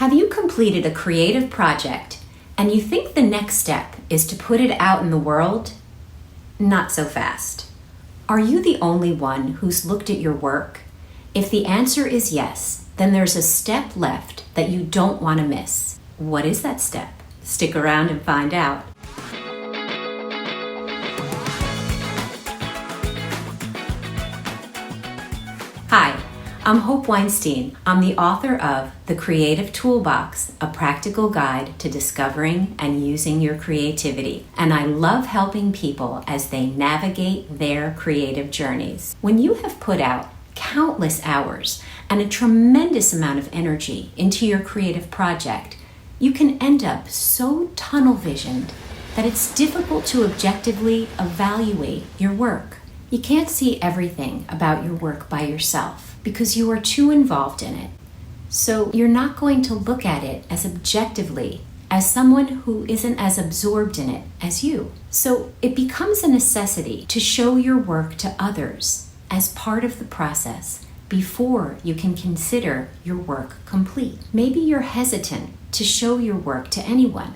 Have you completed a creative project and you think the next step is to put it out in the world? Not so fast. Are you the only one who's looked at your work? If the answer is yes, then there's a step left that you don't want to miss. What is that step? Stick around and find out. Hi, I'm Hope Weinstein. I'm the author of The Creative Toolbox, a practical guide to discovering and using your creativity. And I love helping people as they navigate their creative journeys. When you have put out countless hours and a tremendous amount of energy into your creative project, you can end up so tunnel visioned that it's difficult to objectively evaluate your work. You can't see everything about your work by yourself because you are too involved in it. So you're not going to look at it as objectively as someone who isn't as absorbed in it as you. So it becomes a necessity to show your work to others as part of the process before you can consider your work complete. Maybe you're hesitant to show your work to anyone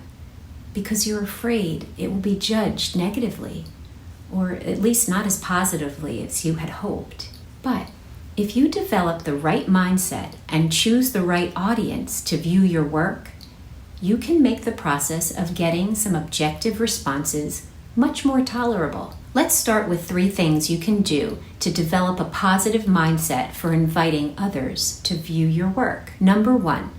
because you're afraid it will be judged negatively, or at least not as positively as you had hoped. But if you develop the right mindset and choose the right audience to view your work, you can make the process of getting some objective responses much more tolerable. Let's start with 3 things you can do to develop a positive mindset for inviting others to view your work. Number 1,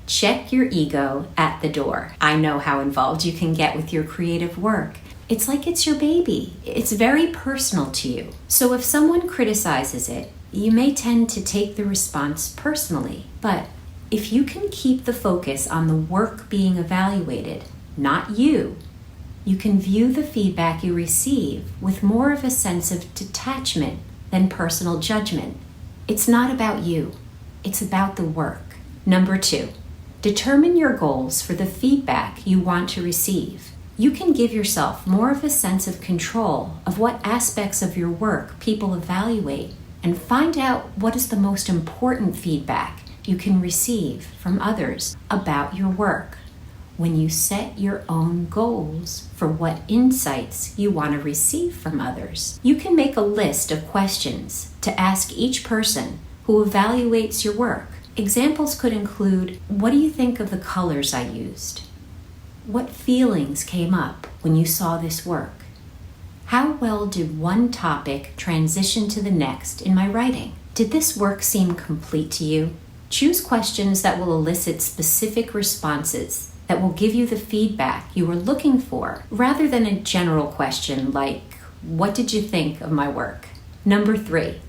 check your ego at the door. I know how involved you can get with your creative work. It's like it's your baby. It's very personal to you. So if someone criticizes it, you may tend to take the response personally. But if you can keep the focus on the work being evaluated, not you, you can view the feedback you receive with more of a sense of detachment than personal judgment. It's not about you. It's about the work. Number 2, determine your goals for the feedback you want to receive. You can give yourself more of a sense of control of what aspects of your work people evaluate and find out what is the most important feedback you can receive from others about your work. When you set your own goals for what insights you want to receive from others, you can make a list of questions to ask each person who evaluates your work. Examples could include, what do you think of the colors I used? What feelings came up when you saw this work? How well did one topic transition to the next in my writing? Did this work seem complete to you? Choose questions that will elicit specific responses that will give you the feedback you were looking for, rather than a general question like, what did you think of my work? Number 3,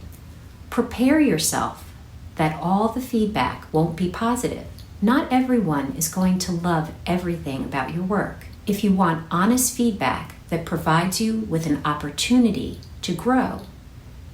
prepare yourself that all the feedback won't be positive. Not everyone is going to love everything about your work. If you want honest feedback that provides you with an opportunity to grow,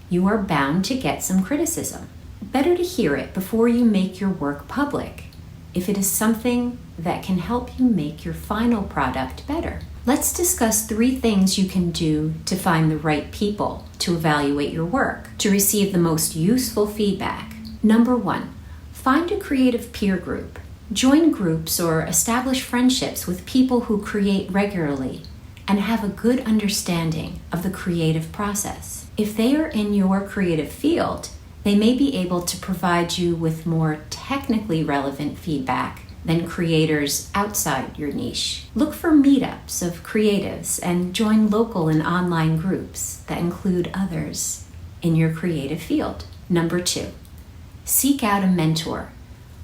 you are bound to get some criticism. Better to hear it before you make your work public, if it is something that can help you make your final product better. Let's discuss 3 things you can do to find the right people to evaluate your work, to receive the most useful feedback. Number 1, find a creative peer group. Join groups or establish friendships with people who create regularly and have a good understanding of the creative process. If they are in your creative field, they may be able to provide you with more technically relevant feedback than creators outside your niche. Look for meetups of creatives and join local and online groups that include others in your creative field. Number 2, seek out a mentor.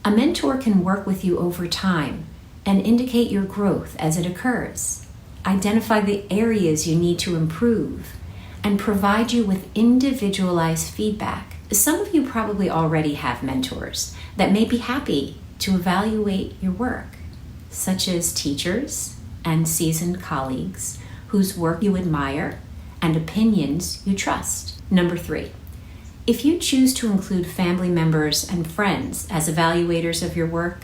A mentor can work with you over time and indicate your growth as it occurs, identify the areas you need to improve, and provide you with individualized feedback. Some of you probably already have mentors that may be happy to evaluate your work, such as teachers and seasoned colleagues whose work you admire and opinions you trust. Number 3, if you choose to include family members and friends as evaluators of your work,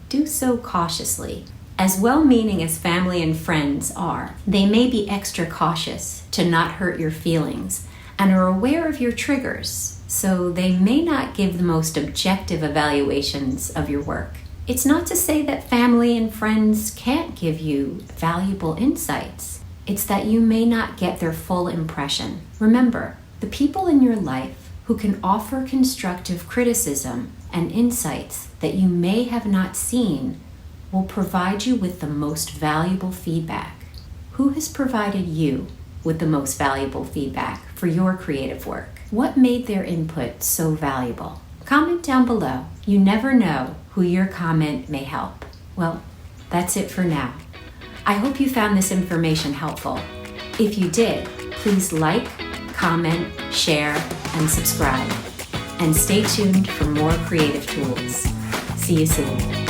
do so cautiously. As well-meaning as family and friends are, they may be extra cautious to not hurt your feelings and are aware of your triggers, so they may not give the most objective evaluations of your work. It's not to say that family and friends can't give you valuable insights. It's that you may not get their full impression. Remember, the people in your life who can offer constructive criticism and insights that you may have not seen will provide you with the most valuable feedback. Who has provided you with the most valuable feedback for your creative work? What made their input so valuable? Comment down below. You never know who your comment may help. Well, that's it for now. I hope you found this information helpful. If you did, please like, comment, share, and subscribe. And stay tuned for more creative tools. See you soon.